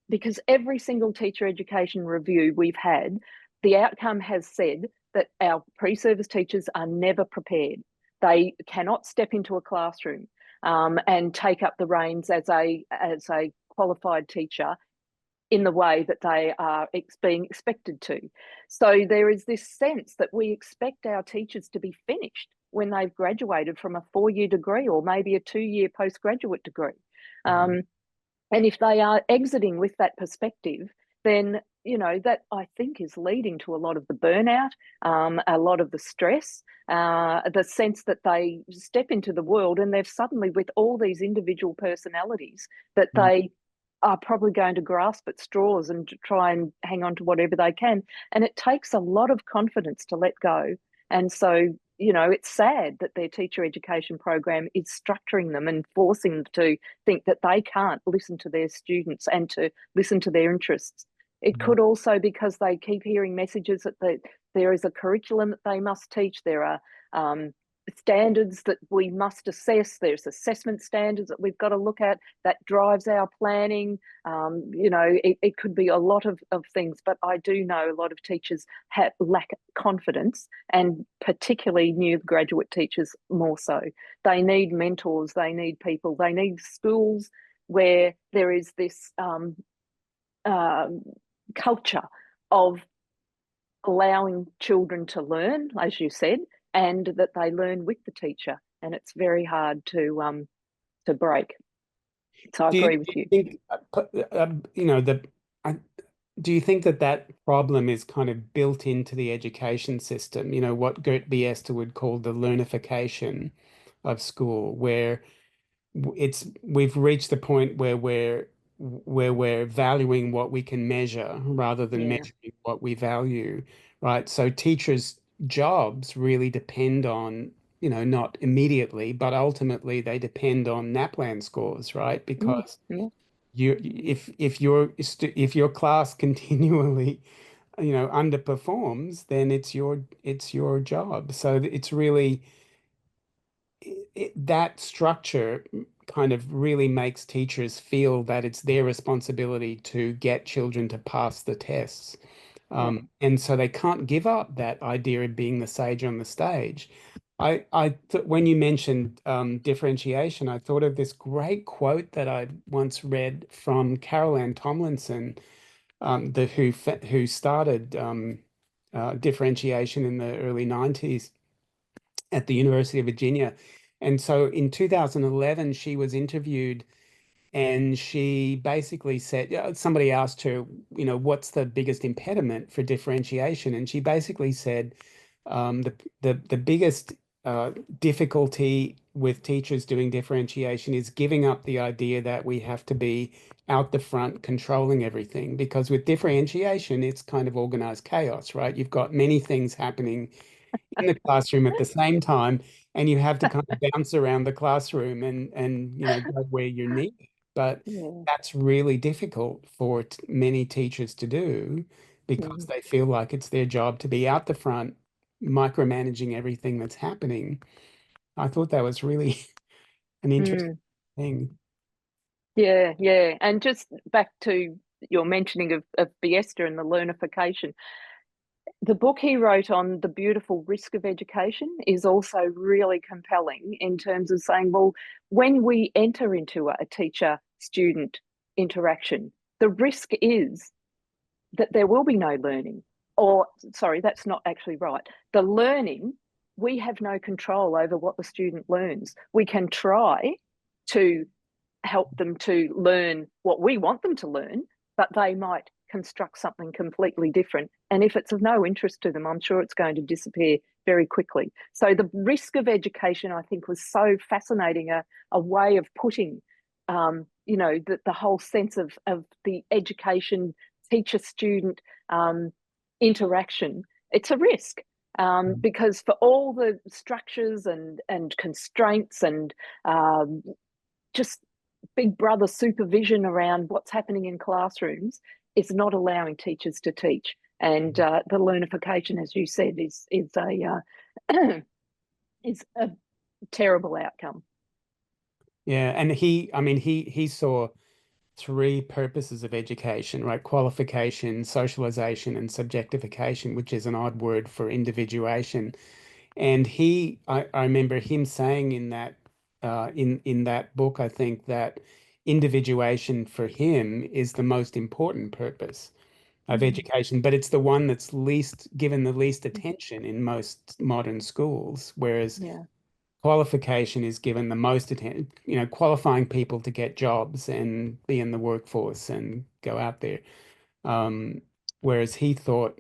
because every single teacher education review we've had, the outcome has said that our pre-service teachers are never prepared. They cannot step into a classroom and take up the reins as a qualified teacher in the way that they are being expected to. So there is this sense that we expect our teachers to be finished when they've graduated from a 4-year degree or maybe a 2-year postgraduate degree. Mm. And if they are exiting with that perspective, then that I think is leading to a lot of the burnout, a lot of the stress, the sense that they step into the world and they're suddenly with all these individual personalities that Mm. they are probably going to grasp at straws and try and hang on to whatever they can. And it takes a lot of confidence to let go. And so, it's sad that their teacher education program is structuring them and forcing them to think that they can't listen to their students and to listen to their interests. It Mm. could also because they keep hearing messages that there is a curriculum that they must teach. There are standards that we must assess. There's assessment standards that we've got to look at that drives our planning. It could be a lot of things, but I do know a lot of teachers lack confidence, and particularly new graduate teachers more so. They need mentors, they need people, they need schools where there is this uh, culture of allowing children to learn, as you said, and that they learn with the teacher. And it's very hard to break. So I Do you agree with you. think, I, do you think that that problem is kind of built into the education system? What Gert Biester would call the learnification of school, where we've reached the point where we're valuing what we can measure rather than Yeah. measuring what we value, right? So teachers' jobs really depend on, not immediately, but ultimately they depend on NAPLAN scores, right? Mm, Because yeah. if your class continually underperforms, then it's your job. So it's really that structure kind of really makes teachers feel that it's their responsibility to get children to pass the tests. Yeah. And so they can't give up that idea of being the sage on the stage. I th when you mentioned differentiation, I thought of this great quote that I once read from Carol Ann Tomlinson, who started differentiation in the early 90s at the University of Virginia. And so in 2011, she was interviewed and she basically said, somebody asked her, what's the biggest impediment for differentiation? And she basically said, the biggest uh, difficulty with teachers doing differentiation is giving up the idea that we have to be out the front controlling everything. Because with differentiation, it's kind of organized chaos, right? You've got many things happening in the classroom at the same time, and you have to kind of bounce around the classroom and go where you're needed. But Yeah. that's really difficult for many teachers to do because Mm. they feel like it's their job to be out the front, micromanaging everything that's happening. I thought that was really an interesting Mm. thing. Yeah, yeah. And just back to your mentioning of Biesta and the learnification, the book he wrote on the beautiful risk of education is also really compelling in terms of saying, well, when we enter into a teacher student interaction, the risk is that there will be no learning. Or, sorry, that's not actually right. The learning, we have no control over what the student learns. We can try to help them to learn what we want them to learn, but they might construct something completely different. And if it's of no interest to them, I'm sure it's going to disappear very quickly. So the risk of education, I think, was so fascinating, a way of putting, the whole sense of the education teacher student interaction. It's a risk. Because for all the structures and constraints and just big brother supervision around what's happening in classrooms is not allowing teachers to teach. And the learnification, as you said, is a terrible outcome. Yeah, and he saw three purposes of education, right? Qualification, socialization, and subjectification, which is an odd word for individuation. And I remember him saying in that book, I think that individuation for him is the most important purpose of Mm. education, but it's the one that's least given the least attention in most modern schools, whereas Yeah. qualification is given the most attention, qualifying people to get jobs and be in the workforce and go out there. Um, Whereas he thought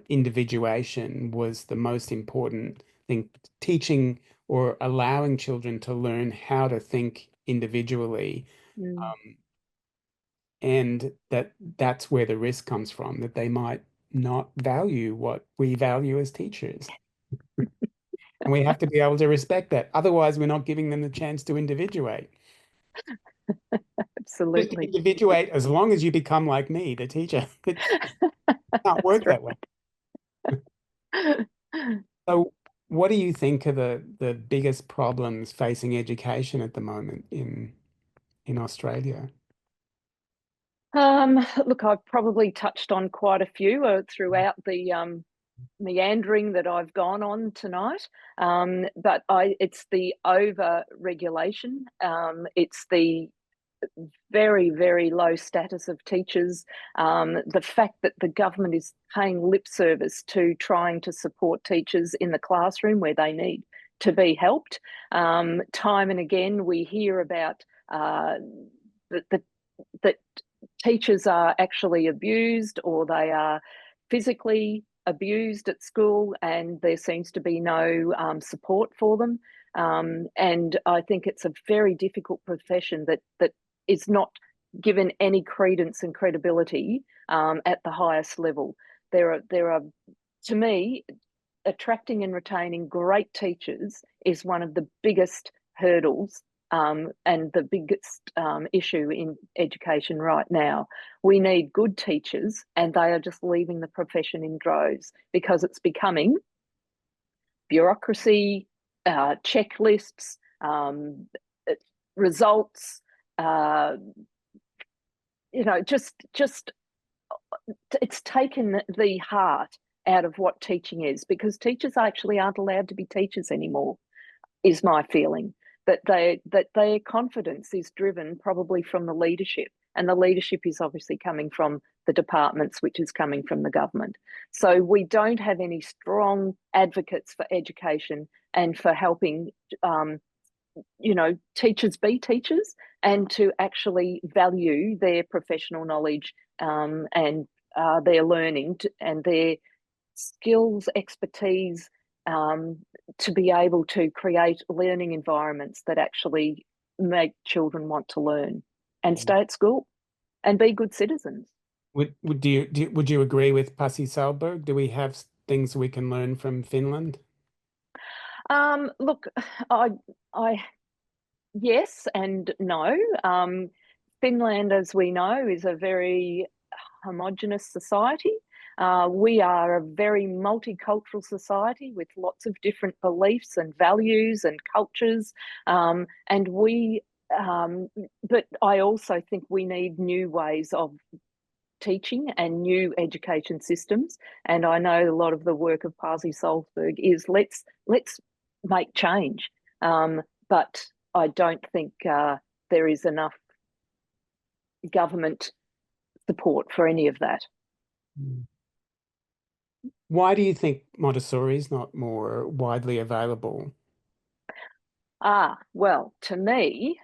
individuation was the most important thing, teaching or allowing children to learn how to think individually. Mm. Um, and that's where the risk comes from, that they might not value what we value as teachers. And we have to be able to respect that. Otherwise, we're not giving them the chance to individuate. Just Absolutely. individuate as long as you become like me, the teacher. It can't That's work that way. right. So, what do you think are the biggest problems facing education at the moment in Australia? Look, I've probably touched on quite a few throughout the meandering that I've gone on tonight. But it's the over regulation. It's the very, very low status of teachers. The fact that the government is paying lip service to trying to support teachers in the classroom where they need to be helped. Time and again, we hear about that teachers are actually abused or they are physically abused at school, and there seems to be no support for them. And I think it's a very difficult profession that is not given any credence and credibility at the highest level. There are, to me, attracting and retaining great teachers is one of the biggest hurdles and the biggest issue in education right now. We need good teachers, and they are just leaving the profession in droves because it's becoming bureaucracy, checklists, results, just it's taken the heart out of what teaching is, because teachers actually aren't allowed to be teachers anymore, is my feeling. That their confidence is driven probably from the leadership, and the leadership is obviously coming from the departments, which is coming from the government. So we don't have any strong advocates for education and for helping teachers be teachers, and to actually value their professional knowledge and their learning and their skills, expertise, to be able to create learning environments that actually make children want to learn and stay at school and be good citizens. Would you agree with Pasi Sahlberg? Do we have things we can learn from Finland? Look, I yes and no. Finland, as we know, is a very homogenous society. We are a very multicultural society with lots of different beliefs and values and cultures, and but I also think we need new ways of teaching and new education systems. And I know a lot of the work of Pasi Salzburg is let's make change, but I don't think there is enough government support for any of that. Why do you think Montessori is not more widely available? Well, to me,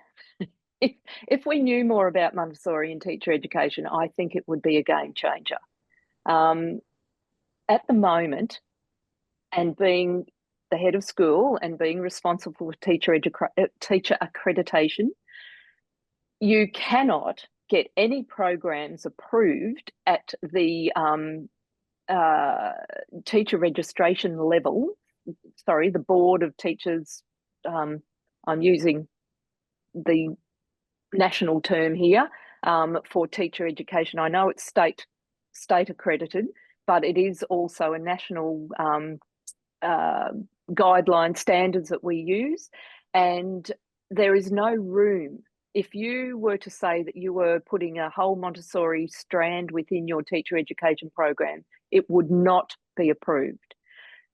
if we knew more about Montessori and teacher education, I think it would be a game changer. At the moment, and being the head of school and being responsible for teacher accreditation, you cannot get any programs approved at the teacher registration level. Sorry, the board of teachers. I'm using the national term here for teacher education. I know it's state accredited, but it is also a national guideline standards that we use, and there is no room. If you were to say that you were putting a whole Montessori strand within your teacher education program, it would not be approved.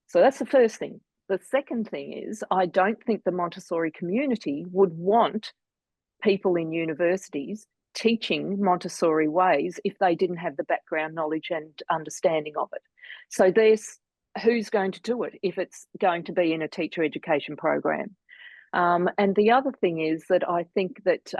So that's the first thing. The second thing is, I don't think the Montessori community would want people in universities teaching Montessori ways if they didn't have the background knowledge and understanding of it. So there's who's going to do it if it's going to be in a teacher education program. And the other thing is that I think that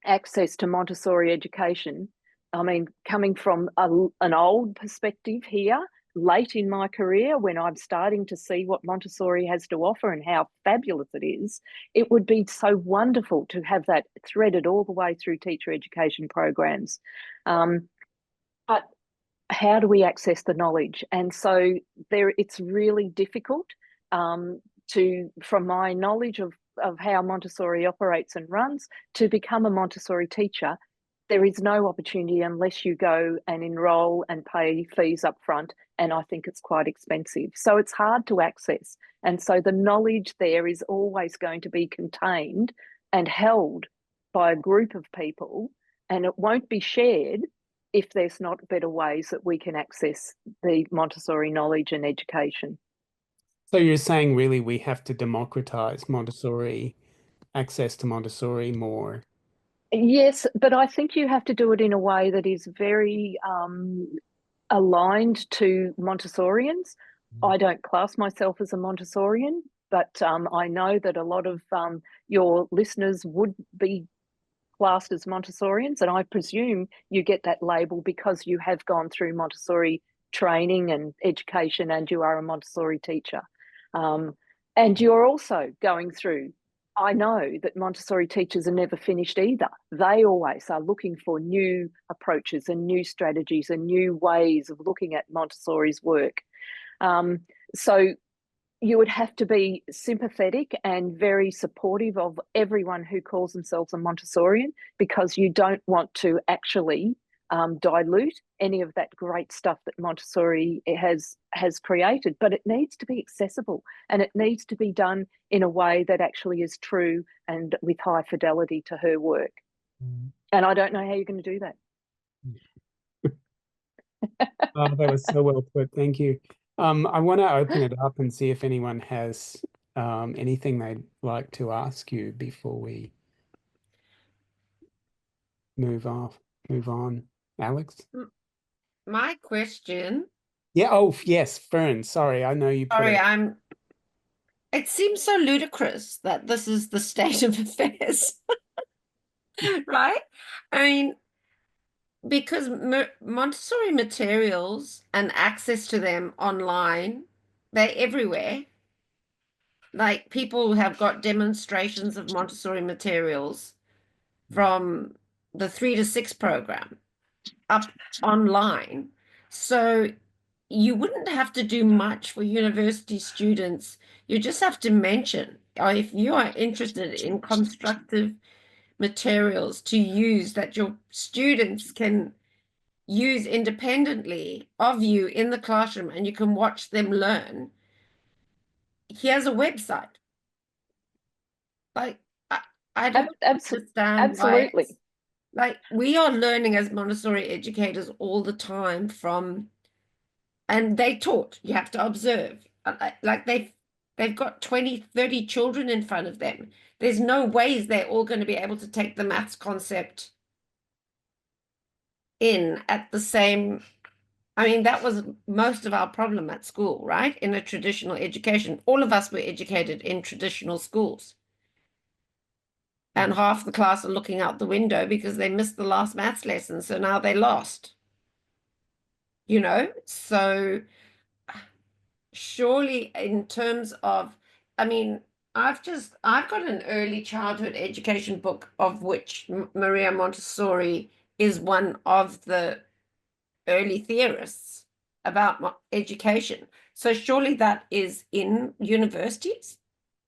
access to Montessori education, I mean, coming from an old perspective here, late in my career, when I'm starting to see what Montessori has to offer and how fabulous it is, it would be so wonderful to have that threaded all the way through teacher education programs. But how do we access the knowledge? And so it's really difficult from my knowledge of how Montessori operates and runs, to become a Montessori teacher. There is no opportunity unless you go and enroll and pay fees up front, and I think it's quite expensive. So it's hard to access. And so the knowledge there is always going to be contained and held by a group of people, and it won't be shared if there's not better ways that we can access the Montessori knowledge and education. So you're saying really we have to democratize Montessori, access to Montessori more. Yes, but I think you have to do it in a way that is very aligned to Montessorians. I don't class myself as a Montessorian, but I know that a lot of your listeners would be classed as Montessorians, and I presume you get that label because you have gone through Montessori training and education, and you are a Montessori teacher. And you're also going through, I know that Montessori teachers are never finished either. They always are looking for new approaches and new strategies and new ways of looking at Montessori's work. So you would have to be sympathetic and very supportive of everyone who calls themselves a Montessorian, because you don't want to actually dilute any of that great stuff that Montessori has created. But it needs to be accessible, and it needs to be done in a way that actually is true and with high fidelity to her work. Mm. And I don't know how you're going to do that. Oh, that was so well put. Thank you. I want to open it up and see if anyone has anything they'd like to ask you before we move off, move on. Alex? My question, Yeah. Oh, yes, Fern. Sorry, I know you put sorry, it. it seems so ludicrous that this is the state of affairs, right? I mean, because Montessori materials and access to them online, they're everywhere. Like people have got demonstrations of Montessori materials from the 3 to 6 program up online. So you wouldn't have to do much for university students. You just have to mention, or if you are interested in constructive materials to use that your students can use independently of you in the classroom and you can watch them learn, here's a website. Like, I don't understand why Absolutely. like we are learning as Montessori educators all the time from, and they taught, you have to observe. Like they've got 20, 30 children in front of them. There's no ways they're all going to be able to take the maths concept in at the same. I mean, that was most of our problem at school, right? In a traditional education. All of us were educated in traditional schools. And half the class are looking out the window because they missed the last maths lesson, so now they lost. So surely in terms of, I mean, I've got an early childhood education book of which Maria Montessori is one of the early theorists about education. So surely that is in universities,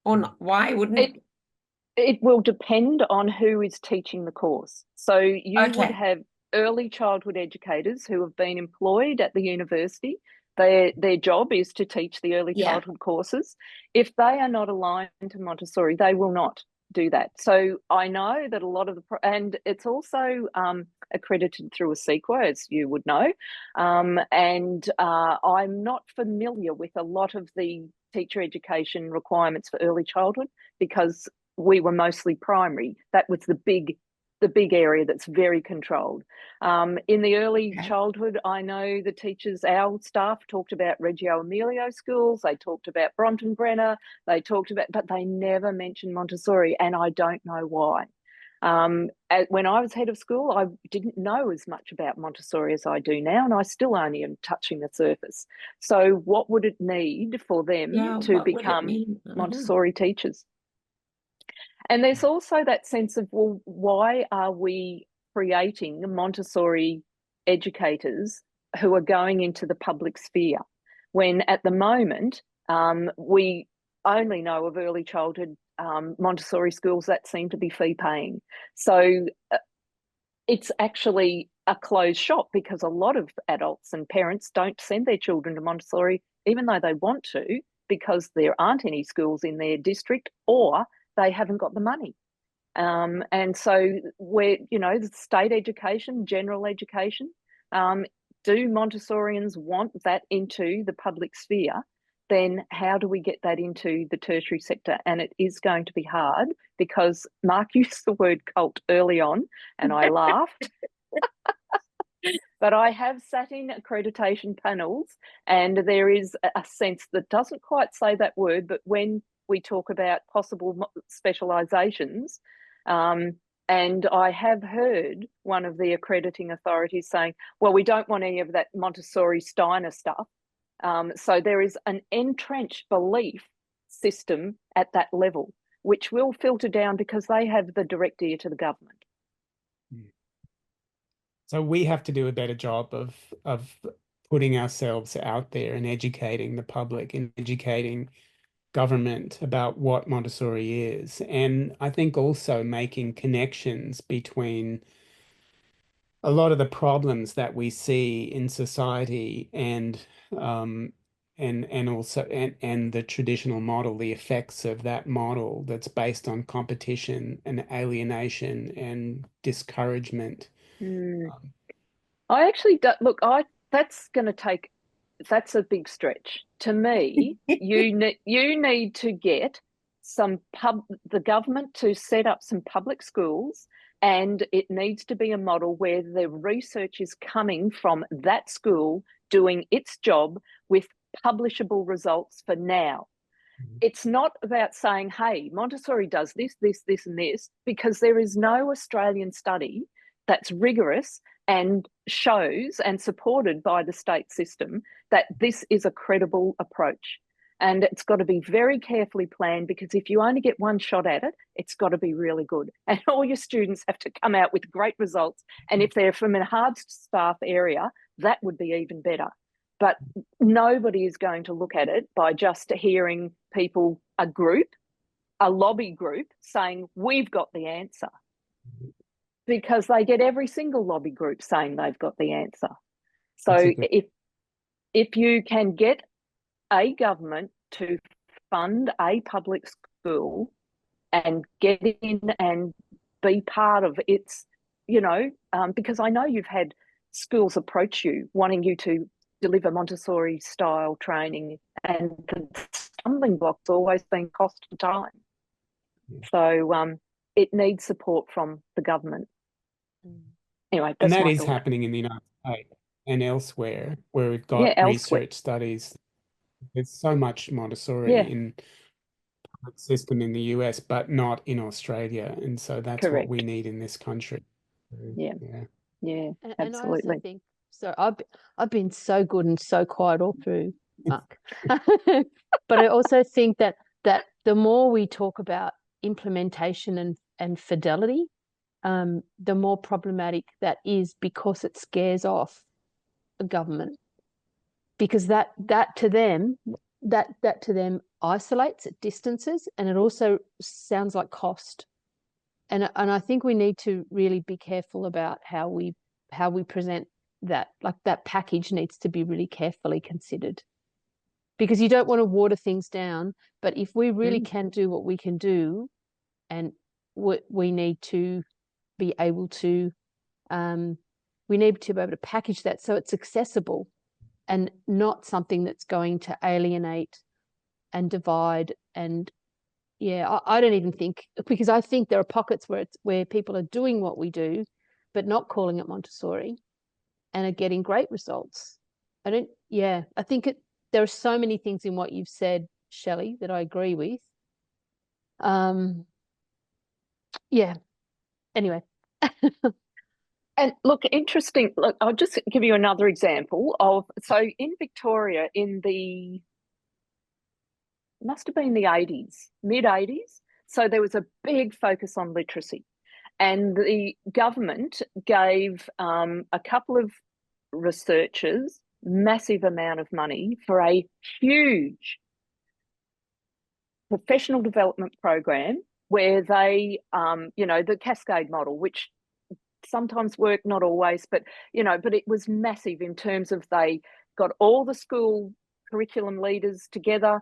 or not? Why wouldn't? It will depend on who is teaching the course. So you would Okay. have early childhood educators who have been employed at the university. Their job is to teach the early Yeah. childhood courses. If they are not aligned to Montessori, they will not do that. So I know that a lot of and it's also accredited through a CEQA, as you would know. And I'm not familiar with a lot of the teacher education requirements for early childhood, because we were mostly primary. That was the big area that's very controlled. In the early childhood, I know the teachers, our staff talked about Reggio Emilio schools, they talked about Brontenbrenner, but they never mentioned Montessori, and I don't know why. When I was head of school, I didn't know as much about Montessori as I do now, and I still only am touching the surface. So what would it need for them to What would it become mean? Montessori teachers? And there's also that sense of, well, why are we creating Montessori educators who are going into the public sphere when at the moment we only know of early childhood Montessori schools that seem to be fee paying? So it's actually a closed shop, because a lot of adults and parents don't send their children to Montessori, even though they want to, because there aren't any schools in their district, or they haven't got the money. And so the state education, general education, do Montessorians want that into the public sphere? Then how do we get that into the tertiary sector? And it is going to be hard, because Mark used the word cult early on, and I laughed. But I have sat in accreditation panels, and there is a sense that doesn't quite say that word, but when we talk about possible specializations, and I have heard one of the accrediting authorities saying, well, we don't want any of that Montessori Steiner stuff. So there is an entrenched belief system at that level, which will filter down because they have the direct ear to the government. So we have to do a better job of putting ourselves out there and educating the public and educating government about what Montessori is. And I think also making connections between a lot of the problems that we see in society um, and also and the traditional model, the effects of that model that's based on competition and alienation and discouragement. Mm. Um, I actually do, look, that's going to take, that's a big stretch. To me, you need to get the government to set up some public schools, and it needs to be a model where the research is coming from that school doing its job with publishable results for now. It's not about saying, hey, Montessori does this, this, this, and this, because there is no Australian study that's rigorous and shows and supported by the state system that this is a credible approach. And it's got to be very carefully planned, because if you only get one shot at it, it's got to be really good. And all your students have to come out with great results. And if they're from a hard staff area, that would be even better. But nobody is going to look at it by just hearing people, a lobby group saying, we've got the answer, because they get every single lobby group saying they've got the answer. So if you can get a government to fund a public school and get in and be part of its, because I know you've had schools approach you wanting you to deliver Montessori style training, and the stumbling block's always been cost and time. So it needs support from the government. Anyway, and that's that my is thought. happening in the United States and elsewhere, where we've Yeah, got elsewhere. research studies. There's so much Yeah, Montessori in the system in the US, but not in Australia. And so that's what we correct. need in this country. Yeah, Yeah. yeah, And I also absolutely. think so. I've been so good and so quiet all through, Mark. But I also think that the more we talk about implementation and fidelity, the more problematic that is, because it scares off the government. Because that to them isolates, it distances, and it also sounds like cost. And I think we need to really be careful about how we present that. Like, that package needs to be really carefully considered, because you don't want to water things down. But if we really can do what we can do, and we need to be able to be able to package that so it's accessible and not something that's going to alienate and divide. And yeah, I don't even think, because I think there are pockets where people are doing what we do, but not calling it Montessori, and are getting great results. I think there are so many things in what you've said, Shelley, that I agree with. Yeah. Anyway. And look, interesting. Look, I'll just give you another example of, so in Victoria, must have been the 80s, mid 80s. So there was a big focus on literacy, and the government gave a couple of researchers massive amount of money for a huge professional development program where they, the cascade model, which sometimes work, not always, but it was massive in terms of, they got all the school curriculum leaders together,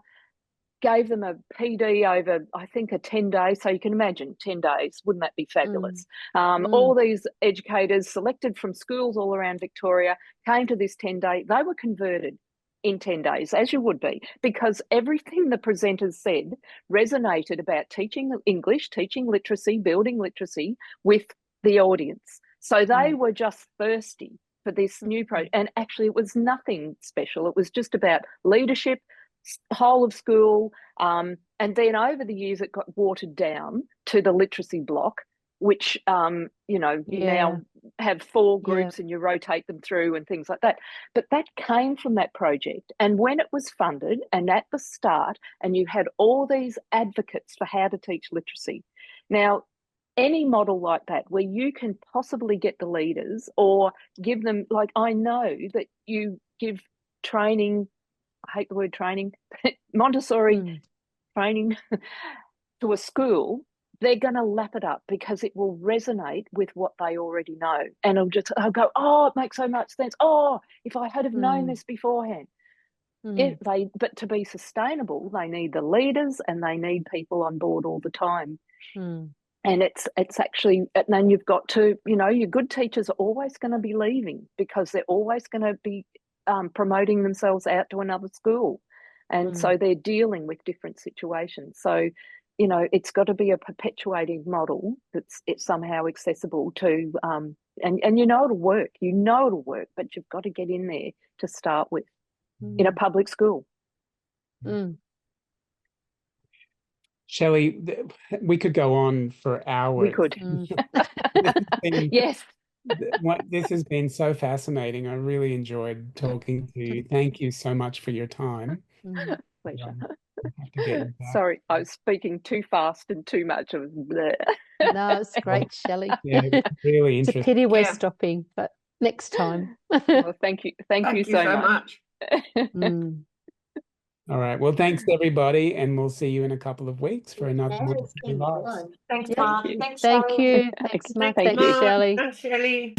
gave them a PD over, I think, a 10-day. So you can imagine 10 days. Wouldn't that be fabulous? All these educators selected from schools all around Victoria came to this 10-day. They were converted in 10 days, as you would be, because everything the presenters said resonated about teaching English, teaching literacy, building literacy with the audience. So they were just thirsty for this new project. And actually, it was nothing special. It was just about leadership, whole of school. And then over the years, it got watered down to the literacy block, which, you now have 4 groups and you rotate them through and things like that. But that came from that project. And when it was funded and at the start, and you had all these advocates for how to teach literacy. Now, any model like that where you can possibly get the leaders or give them, like, I know that you give training, I hate the word training, Montessori training to a school, they're going to lap it up because it will resonate with what they already know. And I'll go, oh, it makes so much sense. Oh, if I had have known this beforehand. But to be sustainable, they need the leaders and they need people on board all the time. And it's actually, and then you've got to, your good teachers are always going to be leaving because they're always going to be promoting themselves out to another school. And so they're dealing with different situations. So, it's got to be a perpetuating model it's somehow accessible to, and it'll work. It'll work, but you've got to get in there to start with in a public school. Shelley, we could go on for hours. We could. Yes. This has been so fascinating. I really enjoyed talking to you. Thank you so much for your time. Pleasure. Sorry, I was speaking too fast and too much. No, it's great, Shelley. Yeah, really It's interesting. a pity we're stopping, but next time. Well, thank you. Thank you so much. All right. Well, thanks everybody, and we'll see you in a couple of weeks for another Montessori Lives. Thanks, Mark. Thanks, Thank Shelley. you. Thanks, Mark. Thanks, Shelley. Thanks, Shelley.